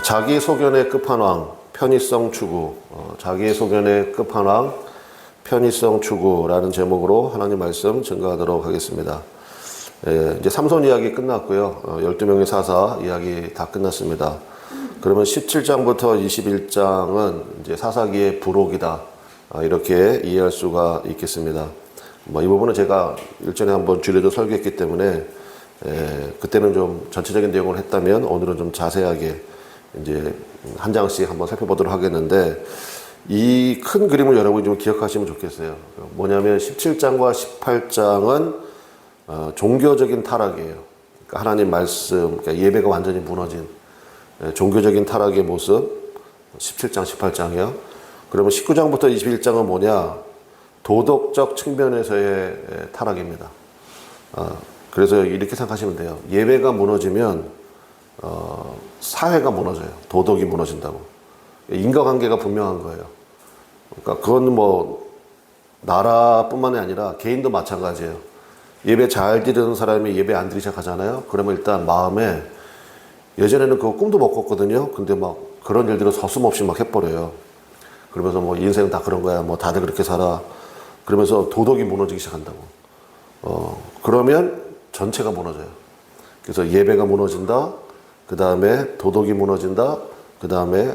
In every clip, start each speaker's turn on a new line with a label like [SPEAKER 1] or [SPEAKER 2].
[SPEAKER 1] 자기 소견의 끝판왕, 편의성 추구. 자기 소견의 끝판왕, 편의성 추구라는 제목으로 하나님 말씀 증거하도록 하겠습니다. 이제 삼손 이야기 끝났고요. 12명의 사사 이야기 다 끝났습니다. 그러면 17장부터 21장은 이제 사사기의 부록이다. 이렇게 이해할 수가 있겠습니다. 이 부분은 제가 일전에 한번 주례도 설교했기 때문에 그때는 좀 전체적인 내용을 했다면 오늘은 좀 자세하게 이제 한 장씩 한번 살펴보도록 하겠는데, 이 큰 그림을 여러분이 좀 기억하시면 좋겠어요. 뭐냐면 17장과 18장은 종교적인 타락이에요. 그러니까 하나님 말씀, 그러니까 예배가 완전히 무너진 종교적인 타락의 모습, 17장, 18장이요. 그러면 19장부터 21장은 뭐냐? 도덕적 측면에서의 타락입니다. 그래서 이렇게 생각하시면 돼요. 예배가 무너지면 사회가 무너져요. 도덕이 무너진다고. 인과관계가 분명한 거예요. 그러니까 그건 뭐 나라뿐만이 아니라 개인도 마찬가지예요. 예배 잘 드리는 사람이 예배 안 드리기 시작하잖아요. 그러면 일단 마음에, 예전에는 그거 꿈도 못 꿨거든요. 근데 막 그런 일들을 서슴없이 막 해버려요. 그러면서 뭐 인생은 다 그런 거야. 뭐 다들 그렇게 살아. 그러면서 도덕이 무너지기 시작한다고. 그러면 전체가 무너져요. 그래서 예배가 무너진다. 그 다음에 도덕이 무너진다. 그 다음에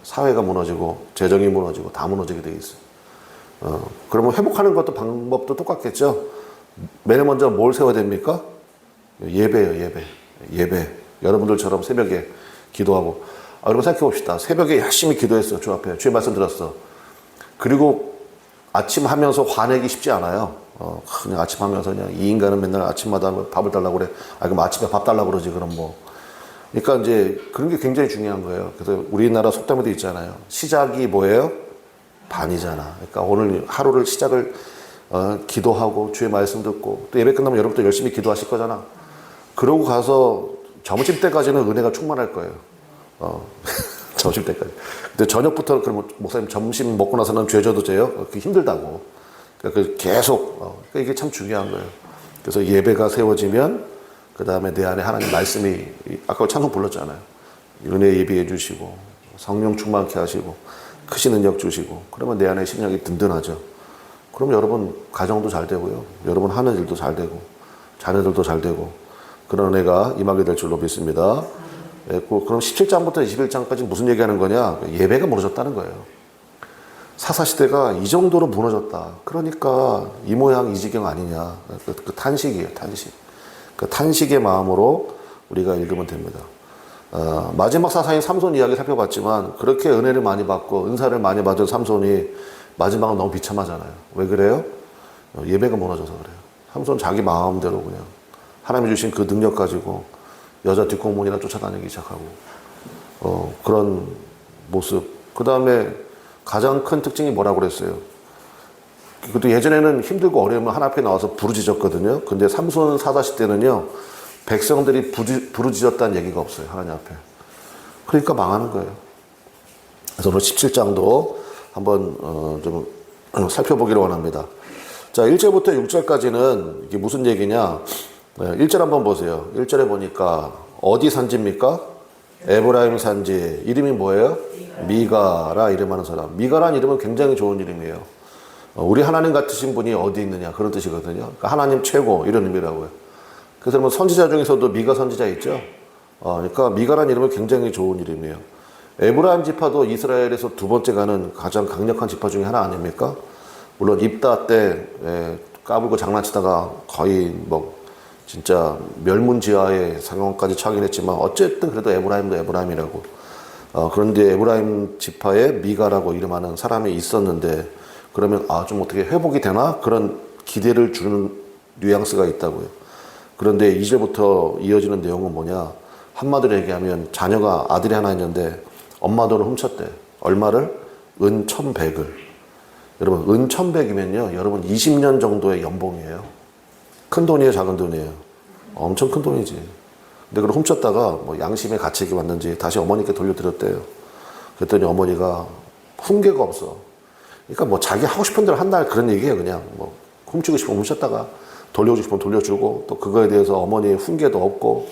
[SPEAKER 1] 사회가 무너지고 재정이 무너지고 다 무너지게 돼 있어요. 그러면 회복하는 것도 방법도 똑같겠죠. 맨 먼저 뭘 세워야 됩니까? 예배예요. 예배. 여러분들처럼 새벽에 기도하고. 여러분 생각해 봅시다. 새벽에 열심히 기도했어. 주 앞에 주의 말씀 들었어. 그리고 아침 하면서 화내기 쉽지 않아요. 그냥 아침 하면서 그냥 이 인간은 맨날 아침마다 밥을 달라고 그래. 그럼 아침에 밥 달라고 그러지. 그럼 뭐. 그러니까 이제 그런 게 굉장히 중요한 거예요. 그래서 우리나라 속담에도 있잖아요. 시작이 뭐예요? 반이잖아. 그러니까 오늘 하루를 시작을 기도하고 주의 말씀 듣고 또 예배 끝나면 여러분도 열심히 기도하실 거잖아. 그러고 가서 점심 때까지는 은혜가 충만할 거예요. 점심 때까지. 근데 저녁부터 그러면 목사님 점심 먹고 나서는 죄 져도 돼요? 그게 힘들다고. 그러니까 계속 그러니까 이게 참 중요한 거예요. 그래서 예배가 세워지면 그 다음에 내 안에 하나님 말씀이, 아까 찬송 불렀잖아요. 은혜 예비해 주시고 성령 충만케 하시고 크신 능력 주시고, 그러면 내 안에 심령이 든든하죠. 그럼 여러분 가정도 잘 되고요. 여러분 하는 일도 잘 되고 자녀들도 잘 되고 그런 은혜가 임하게 될 줄로 믿습니다. 그럼 17장부터 21장까지 무슨 얘기하는 거냐? 예배가 무너졌다는 거예요. 사사시대가 이 정도로 무너졌다. 그러니까 이 모양 이 지경 아니냐. 그 탄식이에요. 탄식. 그 탄식의 마음으로 우리가 읽으면 됩니다. 마지막 사사인 삼손 이야기 살펴봤지만 그렇게 은혜를 많이 받고 은사를 많이 받은 삼손이 마지막은 너무 비참하잖아요. 왜 그래요? 예배가 무너져서 그래요. 삼손 자기 마음대로 그냥 하나님이 주신 그 능력 가지고 여자 뒷공문이나 쫓아다니기 시작하고 그런 모습. 그 다음에 가장 큰 특징이 뭐라고 그랬어요? 그것도 예전에는 힘들고 어려우면 하나 앞에 나와서 부르짖었거든요. 근데 삼손 사사시 때는요, 백성들이 부르짖었다는 얘기가 없어요. 하나님 앞에. 그러니까 망하는 거예요. 그래서 오늘 17장도 한번 좀 살펴보기를 원합니다. 자, 1절부터 6절까지는 이게 무슨 얘기냐? 1절 한번 보세요. 1절에 보니까 어디 산지입니까? 에브라임 산지. 이름이 뭐예요? 미가라 이름하는 사람. 미가라는 이름은 굉장히 좋은 이름이에요. 우리 하나님 같으신 분이 어디 있느냐 그런 뜻이거든요. 그러니까 하나님 최고 이런 의미라고요. 그래서 뭐 선지자 중에서도 미가 선지자 있죠. 그러니까 미가라는 이름은 굉장히 좋은 이름이에요. 에브라임 지파도 이스라엘에서 두 번째 가는 가장 강력한 지파 중에 하나 아닙니까? 물론 입다 때 까불고 장난치다가 거의 뭐 진짜 멸문지하의 상황까지 처하긴 했지만 어쨌든 그래도 에브라임도 에브라임이라고. 그런데 에브라임 지파에 미가라고 이름하는 사람이 있었는데, 그러면 좀 어떻게 회복이 되나? 그런 기대를 주는 뉘앙스가 있다고요. 그런데 2절부터 이어지는 내용은 뭐냐? 한마디로 얘기하면 자녀가 아들이 하나 있는데 엄마 돈을 훔쳤대. 얼마를? 은 1,100을. 여러분 은 1,100이면요 여러분 20년 정도의 연봉이에요. 큰 돈이에요, 작은 돈이에요? 엄청 큰 돈이지. 근데 그걸 훔쳤다가 뭐 양심의 가책이 왔는지 다시 어머니께 돌려드렸대요. 그랬더니 어머니가 훈계가 없어. 그러니까 뭐 자기 하고 싶은 대로 한다 그런 얘기예요. 그냥 뭐 훔치고 싶으면 훔쳤다가 돌려주고 싶으면 돌려주고, 또 그거에 대해서 어머니의 훈계도 없고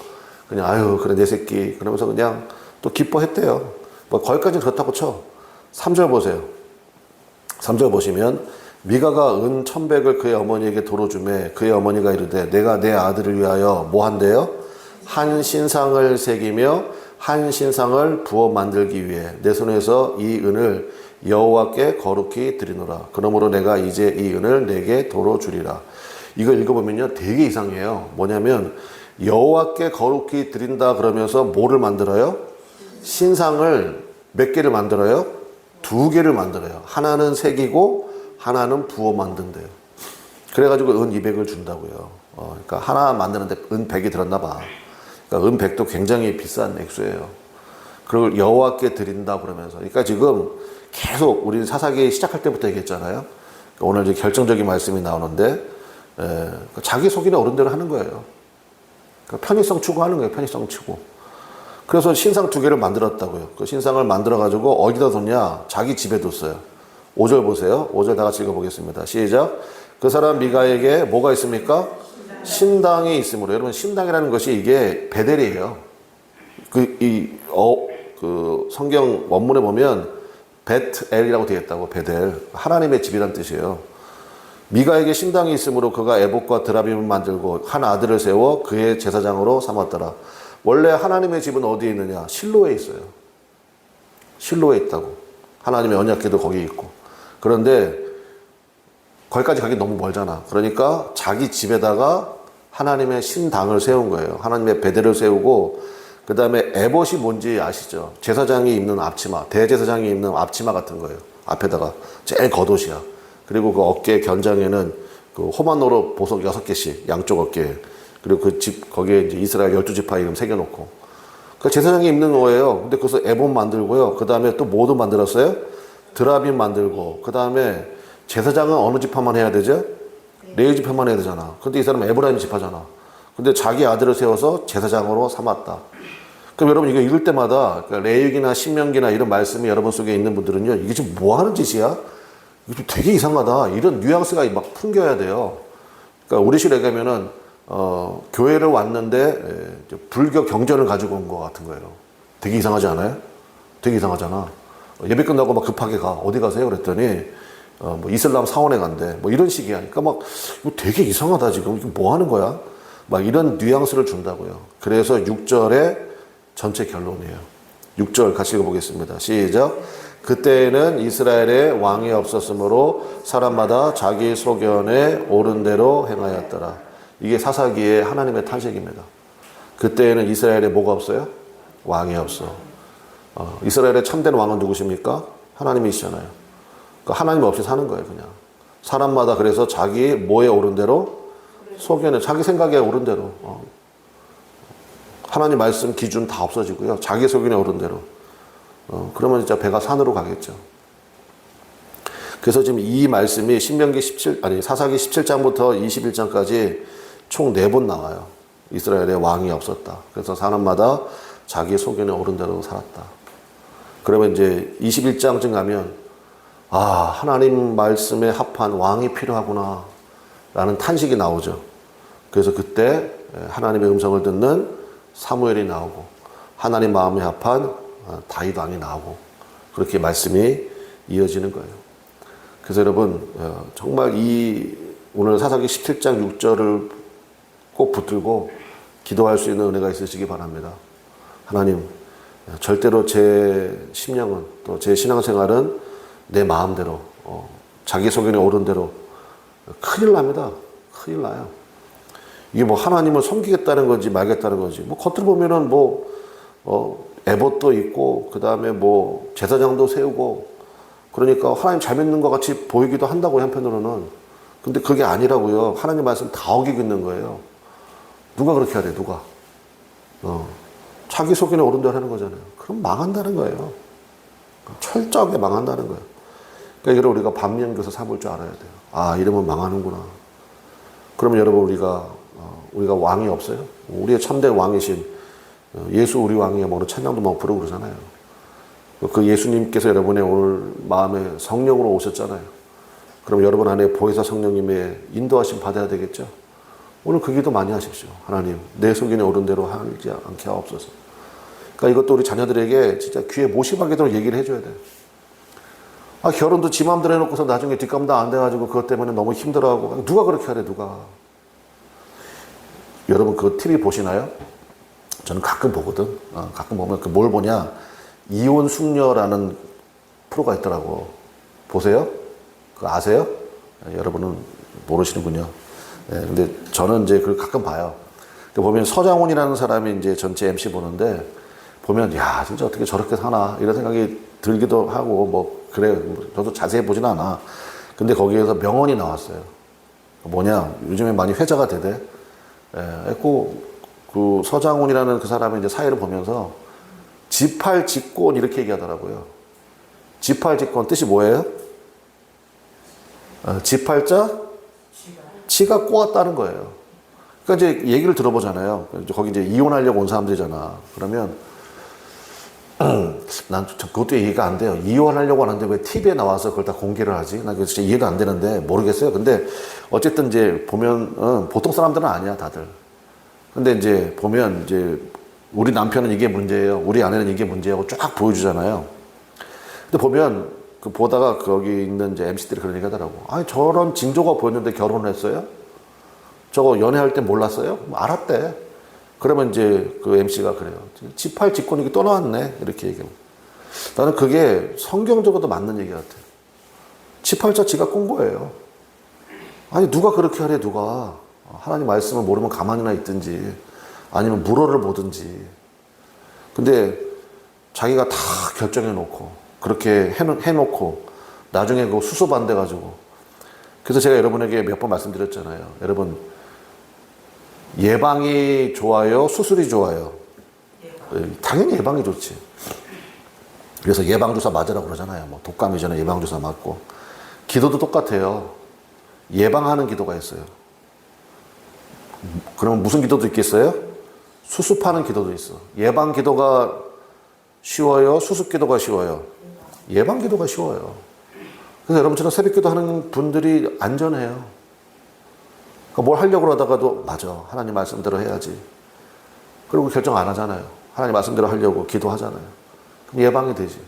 [SPEAKER 1] 그냥 아유 그래 내 새끼 그러면서 그냥 또 기뻐했대요. 뭐 거기까지는 그렇다고 쳐. 3절 보세요. 3절 보시면 미가가 은 1,100을 그의 어머니에게 도로 주매 그의 어머니가 이르되 내가 내 아들을 위하여 뭐 한대요? 한 신상을 새기며 한 신상을 부어 만들기 위해 내 손에서 이 은을 여호와께 거룩히 드리노라. 그러므로 내가 이제 이 은을 내게 도로 주리라. 이거 읽어보면요 되게 이상해요. 뭐냐면 여호와께 거룩히 드린다 그러면서 뭐를 만들어요? 신상을 몇 개를 만들어요? 2개를 만들어요. 하나는 새기고 하나는 부어 만든대요. 그래가지고 은 200을 준다고요. 그러니까 하나 만드는데 은 100이 들었나 봐. 그러니까 은 100도 굉장히 비싼 액수예요. 그걸 여호와께 드린다 그러면서. 그러니까 지금 계속 우리 사사기 시작할 때부터 얘기했잖아요. 오늘 이제 결정적인 말씀이 나오는데 자기 속이나 어른대로 하는 거예요. 그러니까 편의성 추구하는 거예요. 편의성 추구. 그래서 신상 2개를 만들었다고요. 그 신상을 만들어가지고 어디다 뒀냐? 자기 집에 뒀어요. 5절 보세요. 5절 다 같이 읽어보겠습니다. 시작. 그 사람 미가에게 뭐가 있습니까? 신당이 있으므로. 여러분 신당이라는 것이 이게 베델이에요. 그 성경 원문에 보면 베트엘이라고 되어 있다고. 베델. 하나님의 집이란 뜻이에요. 미가에게 신당이 있으므로 그가 에봇과 드라빔을 만들고 한 아들을 세워 그의 제사장으로 삼았더라. 원래 하나님의 집은 어디에 있느냐? 실로에 있어요. 실로에 있다고. 하나님의 언약궤도 거기 있고. 그런데 거기까지 가기 너무 멀잖아. 그러니까 자기 집에다가 하나님의 신당을 세운 거예요. 하나님의 베델을 세우고 그 다음에 에봇이 뭔지 아시죠? 제사장이 입는 앞치마, 대제사장이 입는 앞치마 같은 거예요. 앞에다가 제일 겉옷이야. 그리고 그 어깨 견장에는 그 호마노로 보석 6개씩 양쪽 어깨에. 그리고 그 집 거기에 이제 이스라엘 12지파 이름 새겨놓고. 그 제사장이 입는 거예요. 근데 거기서 에봇 만들고요. 그 다음에 또 뭐도 만들었어요? 드라빔 만들고. 그 다음에 제사장은 어느 지파만 해야 되죠? 레위 지파만 해야 되잖아. 근데 이 사람은 에브라임 지파잖아. 근데 자기 아들을 세워서 제사장으로 삼았다. 그럼 여러분 이거 읽을 때마다 그러니까 레위기나 신명기나 이런 말씀이 여러분 속에 있는 분들은요. 이게 지금 뭐 하는 짓이야? 이거 좀 되게 이상하다. 이런 뉘앙스가 막 풍겨야 돼요. 그러니까 우리 식으로 얘기하면은 교회를 왔는데 불교 경전을 가지고 온 것 같은 거예요. 되게 이상하지 않아요? 되게 이상하잖아. 예배 끝나고 막 급하게 가. 어디 가세요? 그랬더니 뭐 이슬람 사원에 간대. 뭐 이런 식이야. 그러니까 막 이거 되게 이상하다 지금. 이거 뭐 하는 거야? 막 이런 뉘앙스를 준다고요. 그래서 6절의 전체 결론이에요. 6절 같이 읽어보겠습니다. 시작. 그때에는 이스라엘에 왕이 없었으므로 사람마다 자기 소견에 옳은 대로 행하였더라. 이게 사사기의 하나님의 탄식입니다. 그때에는 이스라엘에 뭐가 없어요? 왕이 없어. 이스라엘의 참된 왕은 누구십니까? 하나님이시잖아요. 그러니까 하나님 없이 사는 거예요, 그냥. 사람마다 그래서 자기 뭐에 옳은 대로? 소견에, 자기 생각에 옳은 대로. 하나님 말씀 기준 다 없어지고요. 자기 소견에 옳은 대로. 그러면 진짜 배가 산으로 가겠죠. 그래서 지금 이 말씀이 사사기 17장부터 21장까지 총 4번 나와요. 이스라엘에 왕이 없었다. 그래서 사람마다 자기 소견에 옳은 대로 살았다. 그러면 이제 21장쯤 가면 하나님 말씀에 합한 왕이 필요하구나 라는 탄식이 나오죠. 그래서 그때 하나님의 음성을 듣는 사무엘이 나오고 하나님 마음에 합한 다윗 왕이 나오고 그렇게 말씀이 이어지는 거예요. 그래서 여러분 정말 오늘 사사기 17장 6절을 꼭 붙들고 기도할 수 있는 은혜가 있으시기 바랍니다. 하나님 절대로 제 심령은 또 제 신앙생활은 내 마음대로 자기 소견에 옳은 대로 큰일 납니다. 큰일 나요. 이게 뭐 하나님을 섬기겠다는 건지 말겠다는 건지 뭐 겉으로 보면은 에봇도 있고 그 다음에 뭐 제사장도 세우고 그러니까 하나님 잘 믿는 것 같이 보이기도 한다고요. 한편으로는. 근데 그게 아니라고요. 하나님 말씀 다 어기고 있는 거예요. 누가 그렇게 해야 돼? 누가? 자기 소견에 옳은 대로 하는 거잖아요. 그럼 망한다는 거예요. 철저하게 망한다는 거예요. 그러니까 이걸 우리가 반면교사 삼을 줄 알아야 돼요. 이러면 망하는구나. 그러면 여러분 우리가 왕이 없어요? 우리의 참된 왕이신 예수 우리 왕이야 뭐 찬양도 막 부르고 그러잖아요. 그 예수님께서 여러분의 오늘 마음에 성령으로 오셨잖아요. 그럼 여러분 안에 보혜사 성령님의 인도하심 받아야 되겠죠. 오늘 그 기도 많이 하십시오. 하나님 내 소견에 옳은 대로 하지 않게 하옵소서. 그러니까 이것도 우리 자녀들에게 진짜 귀에 못이 박히도록 얘기를 해줘야 돼요. 아, 결혼도 지 마음대로 해놓고서 나중에 뒷감당 안 돼가지고 그것 때문에 너무 힘들어하고. 누가 그렇게 하래, 누가. 여러분 그 TV 보시나요? 저는 가끔 보거든. 가끔 보면 그 뭘 보냐. 이혼 숙녀라는 프로가 있더라고. 보세요? 그거 아세요? 여러분은 모르시는군요. 근데 저는 이제 그걸 가끔 봐요. 보면 서장훈이라는 사람이 이제 전체 MC 보는데 보면 야, 진짜 어떻게 저렇게 사나 이런 생각이 들기도 하고 뭐 그래요. 저도 자세히 보진 않아. 근데 거기에서 명언이 나왔어요. 뭐냐, 요즘에 많이 회자가 되대. 그 서장훈이라는 그 사람의 이제 사회를 보면서 지팔직권 이렇게 얘기하더라고요. 지팔직권 뜻이 뭐예요? 지팔자 치가 꼬았다는 거예요. 그러니까 이제 얘기를 들어보잖아요. 거기 이제 이혼하려고 온 사람들이잖아. 그러면 난 그것도 이해가 안 돼요. 이혼하려고 하는데 왜 TV에 나와서 그걸 다 공개를 하지? 난 그거 진짜 이해가 안 되는데 모르겠어요. 근데 어쨌든 이제 보면 보통 사람들은 아니야, 다들. 근데 이제 보면 이제 우리 남편은 이게 문제예요. 우리 아내는 이게 문제라고 쫙 보여주잖아요. 근데 보면 그 보다가 거기 있는 이제 MC들이 그런 얘기 하더라고. 아니, 저런 징조가 보였는데 결혼을 했어요? 저거 연애할 때 몰랐어요? 뭐 알았대. 그러면 이제 그 MC가 그래요. 지팔직권이 떠나왔네. 이렇게 얘기하고. 나는 그게 성경적으로도 맞는 얘기 같아요. 지팔자 지가 꼰 거예요. 아니, 누가 그렇게 하래, 누가. 하나님 말씀을 모르면 가만히나 있든지 아니면 물어를 보든지. 근데 자기가 다 결정해 놓고 그렇게 해놓고 나중에 그거 수습 안 돼가지고. 그래서 제가 여러분에게 몇 번 말씀드렸잖아요. 여러분, 예방이 좋아요? 수술이 좋아요? 당연히 예방이 좋지. 그래서 예방주사 맞으라고 그러잖아요. 뭐 독감이 전에 예방주사 맞고. 기도도 똑같아요. 예방하는 기도가 있어요. 그러면 무슨 기도도 있겠어요? 수습하는 기도도 있어. 예방 기도가 쉬워요? 수습 기도가 쉬워요? 예방 기도가 쉬워요. 그래서 여러분처럼 새벽 기도 하는 분들이 안전해요. 그러니까 뭘 하려고 하다가도 맞아. 하나님 말씀대로 해야지. 그리고 결정 안 하잖아요. 하나님 말씀대로 하려고 기도하잖아요. 그럼 예방이 되지.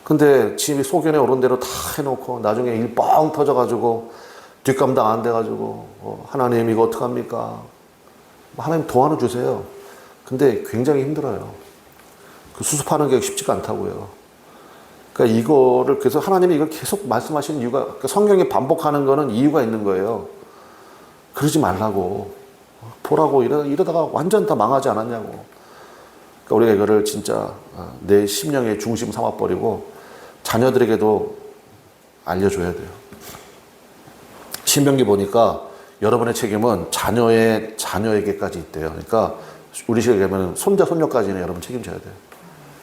[SPEAKER 1] 근데 집이 소견에 오른 대로 다 해놓고 나중에 일 뻥 터져가지고 뒷감당 안 돼가지고 하나님 이거 어떡합니까? 하나님 도와는 주세요. 근데 굉장히 힘들어요. 그 수습하는 게 쉽지가 않다고요. 그러니까 이거를 그래서 하나님이 이걸 계속 말씀하시는 이유가 그러니까 성경이 반복하는 거는 이유가 있는 거예요. 그러지 말라고 보라고 이러다가 완전 다 망하지 않았냐고. 그러니까 우리가 이거를 진짜 내 심령의 중심 삼아버리고 자녀들에게도 알려줘야 돼요. 신명기 보니까 여러분의 책임은 자녀에게까지 있대요. 그러니까 우리 시대에 가면 손자, 손녀까지는 여러분 책임져야 돼요.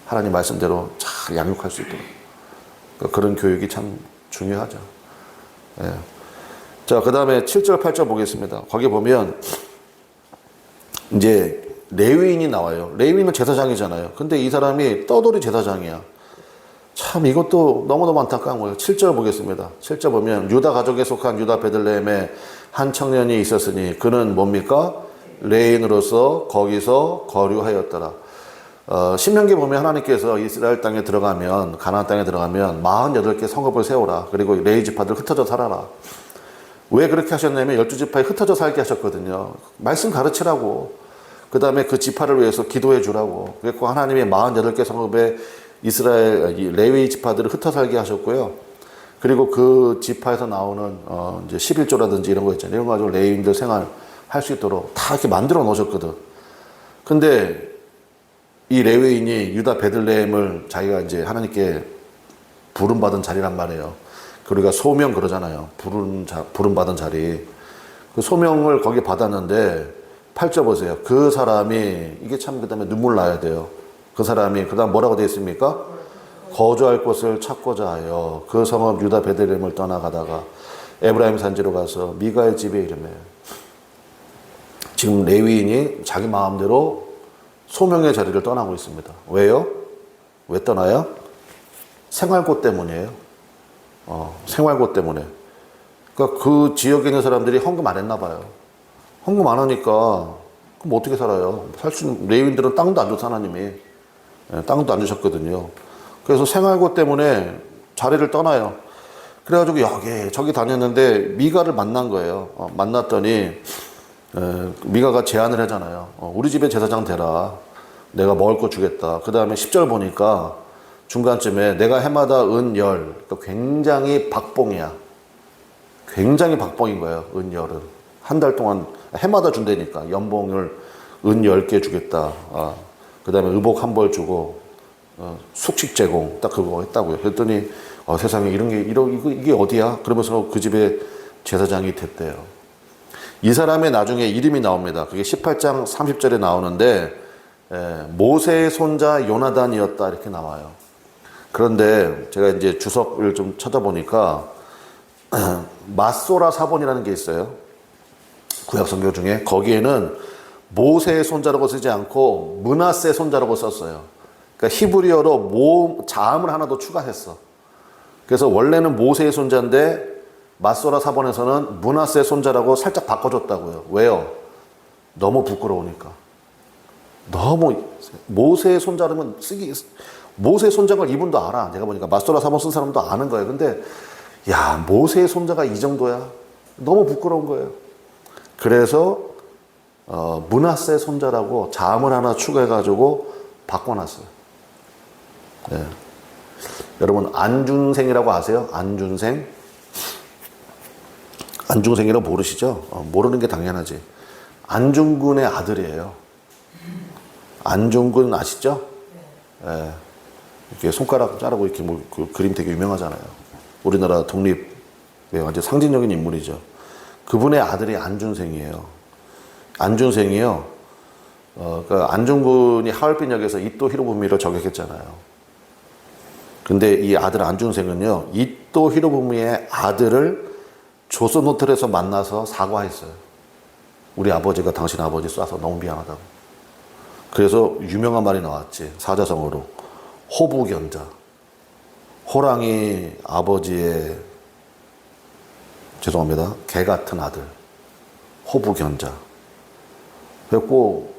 [SPEAKER 1] 하나님 말씀대로 잘 양육할 수 있도록. 그러니까 그런 교육이 참 중요하죠. 예. 자, 그 다음에 7절, 8절 보겠습니다. 거기 보면 이제 레위인이 나와요. 레위인은 제사장이잖아요. 근데 이 사람이 떠돌이 제사장이야. 참 이것도 너무너무 안타까운 거예요. 7절 보겠습니다. 7절 보면 유다 가족에 속한 유다 베들레헴에 한 청년이 있었으니 그는 뭡니까? 레인으로서 거기서 거류하였더라. 신명기 보면 하나님께서 이스라엘 땅에 들어가면 가나안 땅에 들어가면 48개 성읍을 세우라. 그리고 레위 지파들 흩어져 살아라. 왜 그렇게 하셨냐면 12지파에 흩어져 살게 하셨거든요. 말씀 가르치라고. 그 다음에 그 지파를 위해서 기도해 주라고. 그리고 하나님의 48개 성읍에 이스라엘 레위 지파들을 흩어 살게 하셨고요. 그리고 그 지파에서 나오는 이제 11조라든지 이런 거 있잖아요. 이런 거 가지고 레위인들 생활할 수 있도록 다 이렇게 만들어 놓으셨거든. 근데 이 레위인이 유다 베들레헴을 자기가 이제 하나님께 부름받은 자리란 말이에요. 우리가 소명 그러잖아요. 부름받은 자리. 그 소명을 거기 받았는데 8절 보세요. 그 사람이 이게 참 그다음에 눈물 나야 돼요. 그 사람이 그다음 뭐라고 되어 있습니까? 거주할 곳을 찾고자 하여 그 성읍 유다 베들레헴을 떠나가다가 에브라임 산지로 가서 미가의 집에 이르매. 지금 레위인이 자기 마음대로 소명의 자리를 떠나고 있습니다. 왜요? 왜 떠나요? 생활곳 때문이에요. 생활곳 때문에. 그러니까 그 지역에 있는 사람들이 헌금 안 했나 봐요. 헌금 안 하니까 그럼 어떻게 살아요? 살 수 있는, 레위인들은 땅도 안 줬어, 하나님이. 예, 땅도 안 주셨거든요. 그래서 생활고 때문에 자리를 떠나요. 그래가지고 저기 다녔는데 미가를 만난 거예요. 만났더니 미가가 제안을 하잖아요. 우리 집에 제사장 되라. 내가 먹을 거 주겠다. 그 다음에 10절 보니까 중간쯤에 내가 해마다 은열, 그러니까 굉장히 박봉이야. 굉장히 박봉인 거예요. 은열은. 한 달 동안 해마다 준다니까. 연봉을 은 10개 주겠다. 그 다음에 의복 한 벌 주고 숙식 제공 딱 그거 했다고요. 그랬더니 세상에 이런 게 이게 어디야? 그러면서 그 집에 제사장이 됐대요. 이 사람의 나중에 이름이 나옵니다. 그게 18장 30절에 나오는데 모세의 손자 요나단이었다 이렇게 나와요. 그런데 제가 이제 주석을 좀 찾아보니까 마소라 사본이라는 게 있어요. 구약 성경 중에 거기에는 모세의 손자라고 쓰지 않고 므낫세의 손자라고 썼어요. 그러니까 히브리어로 자음을 하나 더 추가했어. 그래서 원래는 모세의 손자인데 마소라 사본에서는 므낫세의 손자라고 살짝 바꿔줬다고요. 왜요? 너무 부끄러우니까. 너무 모세의 손자라면 모세의 손자가 이분도 알아. 내가 보니까 마소라 사본 쓴 사람도 아는 거예요. 근데 야, 모세의 손자가 이 정도야? 너무 부끄러운 거예요. 그래서 므낫세 손자라고 자음을 하나 추가해가지고 바꿔놨어요. 네. 여러분 안준생이라고 아세요? 안준생? 안중생이라고 모르시죠? 모르는 게 당연하지. 안중근의 아들이에요. 안중근 아시죠? 네. 이렇게 손가락 자르고 이렇게 그 그림 되게 유명하잖아요. 우리나라 독립 완전 상징적인 인물이죠. 그분의 아들이 안준생이에요. 안준생이요. 그러니까 안중근이 하얼빈역에서 이토 히로부미를 저격했잖아요. 근데 이 아들 안준생은요, 이토 히로부미의 아들을 조선 호텔에서 만나서 사과했어요. 우리 아버지가 당신 아버지 쏴서 너무 미안하다고. 그래서 유명한 말이 나왔지. 사자성어로. 호부견자. 호랑이 아버지의 죄송합니다. 개 같은 아들. 호부견자. 그래갖고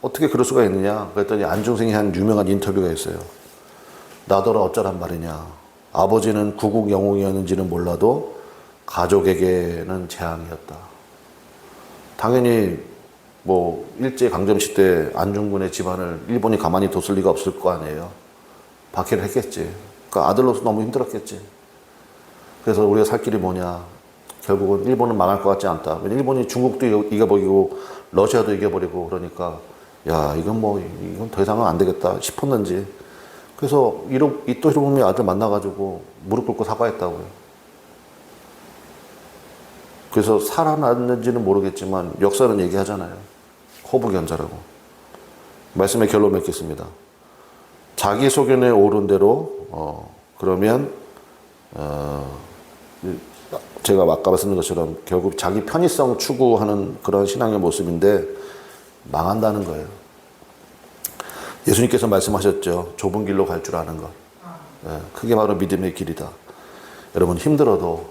[SPEAKER 1] 어떻게 그럴 수가 있느냐. 그랬더니 안중생이 한 유명한 인터뷰가 있어요. 나더러 어쩌란 말이냐. 아버지는 구국 영웅이었는지는 몰라도 가족에게는 재앙이었다. 당연히 뭐 일제강점시 때 안중근의 집안을 일본이 가만히 뒀을 리가 없을 거 아니에요. 박해를 했겠지. 그러니까 아들로서 너무 힘들었겠지. 그래서 우리가 살 길이 뭐냐. 결국은 일본은 망할 것 같지 않다. 일본이 중국도 이겨버리고 러시아도 이겨버리고 그러니까 야 이건 더 이상은 안 되겠다 싶었는지. 그래서 이토 히로부미 아들 만나가지고 무릎 꿇고 사과했다고요. 그래서 살아났는지는 모르겠지만 역사는 얘기하잖아요. 호부견자라고. 말씀의 결론 맺겠습니다. 자기 소견에 오른 대로 그러면 제가 아까 말씀드린 것처럼 결국 자기 편의성 추구하는 그런 신앙의 모습인데 망한다는 거예요. 예수님께서 말씀하셨죠. 좁은 길로 갈 줄 아는 것. 그게 바로 믿음의 길이다. 여러분 힘들어도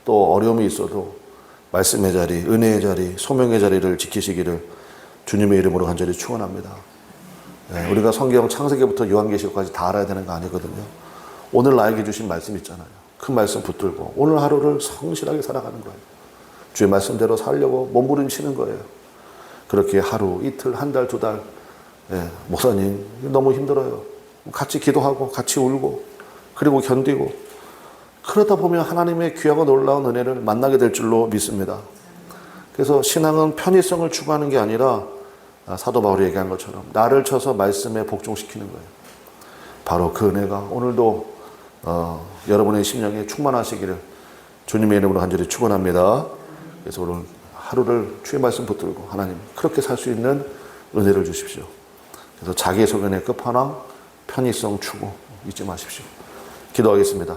[SPEAKER 1] 또 어려움이 있어도 말씀의 자리, 은혜의 자리, 소명의 자리를 지키시기를 주님의 이름으로 간절히 축원합니다. 우리가 성경 창세기부터 요한계시록까지 다 알아야 되는 거 아니거든요. 오늘 나에게 주신 말씀 있잖아요. 그 말씀 붙들고 오늘 하루를 성실하게 살아가는 거예요. 주의 말씀대로 살려고 몸부림치는 거예요. 그렇게 하루, 이틀, 한 달, 두 달 목사님 너무 힘들어요. 같이 기도하고 같이 울고 그리고 견디고 그러다 보면 하나님의 귀하고 놀라운 은혜를 만나게 될 줄로 믿습니다. 그래서 신앙은 편의성을 추구하는 게 아니라 사도 바울이 얘기한 것처럼 나를 쳐서 말씀에 복종시키는 거예요. 바로 그 은혜가 오늘도 여러분의 심령에 충만하시기를 주님의 이름으로 간절히 축원합니다. 그래서 오늘 하루를 주의 말씀 붙들고 하나님 그렇게 살 수 있는 은혜를 주십시오. 그래서 자기 소견의 끝판왕 편의성 추구 잊지 마십시오. 기도하겠습니다.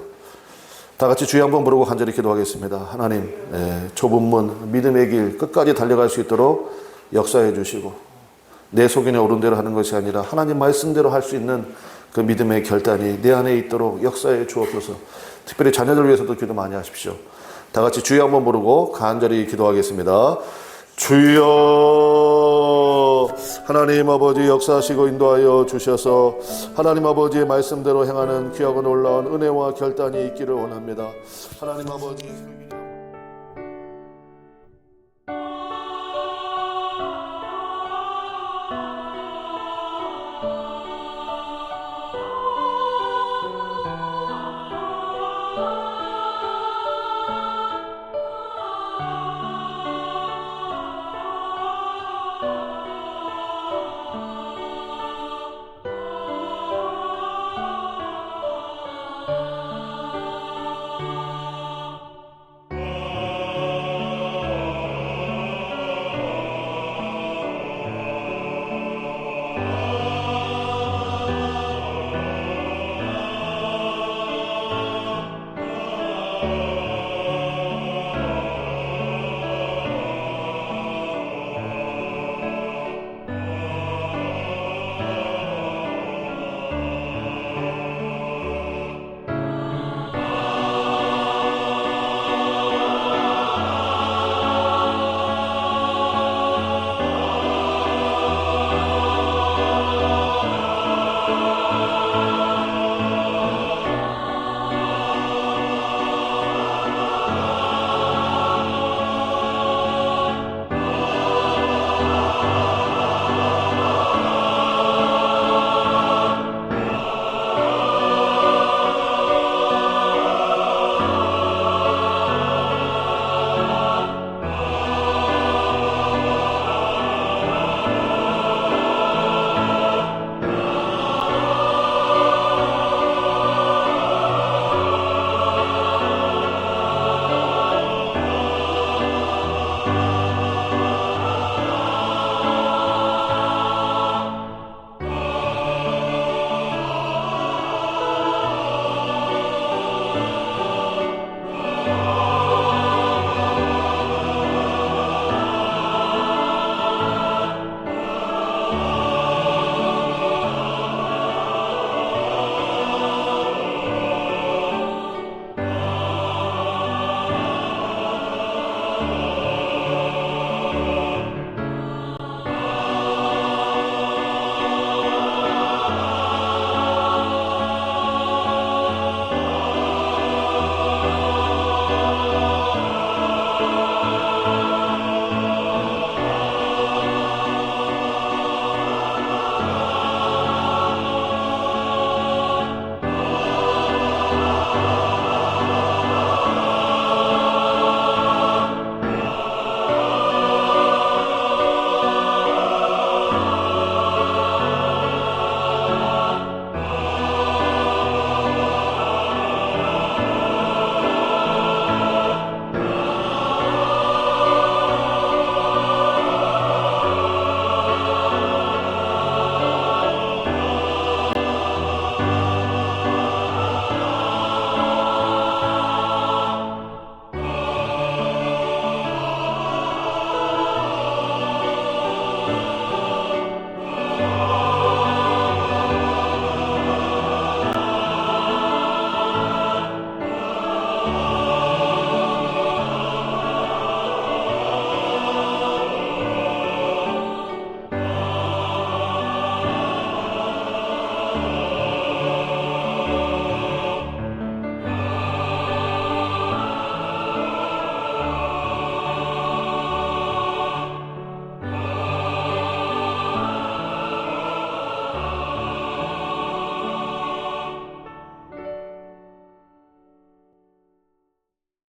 [SPEAKER 1] 다 같이 주여 한번 부르고 간절히 기도하겠습니다. 하나님 좁은 문 믿음의 길 끝까지 달려갈 수 있도록 역사해 주시고 내 소견에 오른 대로 하는 것이 아니라 하나님 말씀대로 할 수 있는 그 믿음의 결단이 내 안에 있도록 역사해 주옵소서. 특별히 자녀들 위해서도 기도 많이 하십시오. 다 같이 주여 한번 부르고 간절히 기도하겠습니다. 주여 하나님 아버지 역사하시고 인도하여 주셔서 하나님 아버지의 말씀대로 행하는 귀하고 놀라운 은혜와 결단이 있기를 원합니다. 하나님 아버지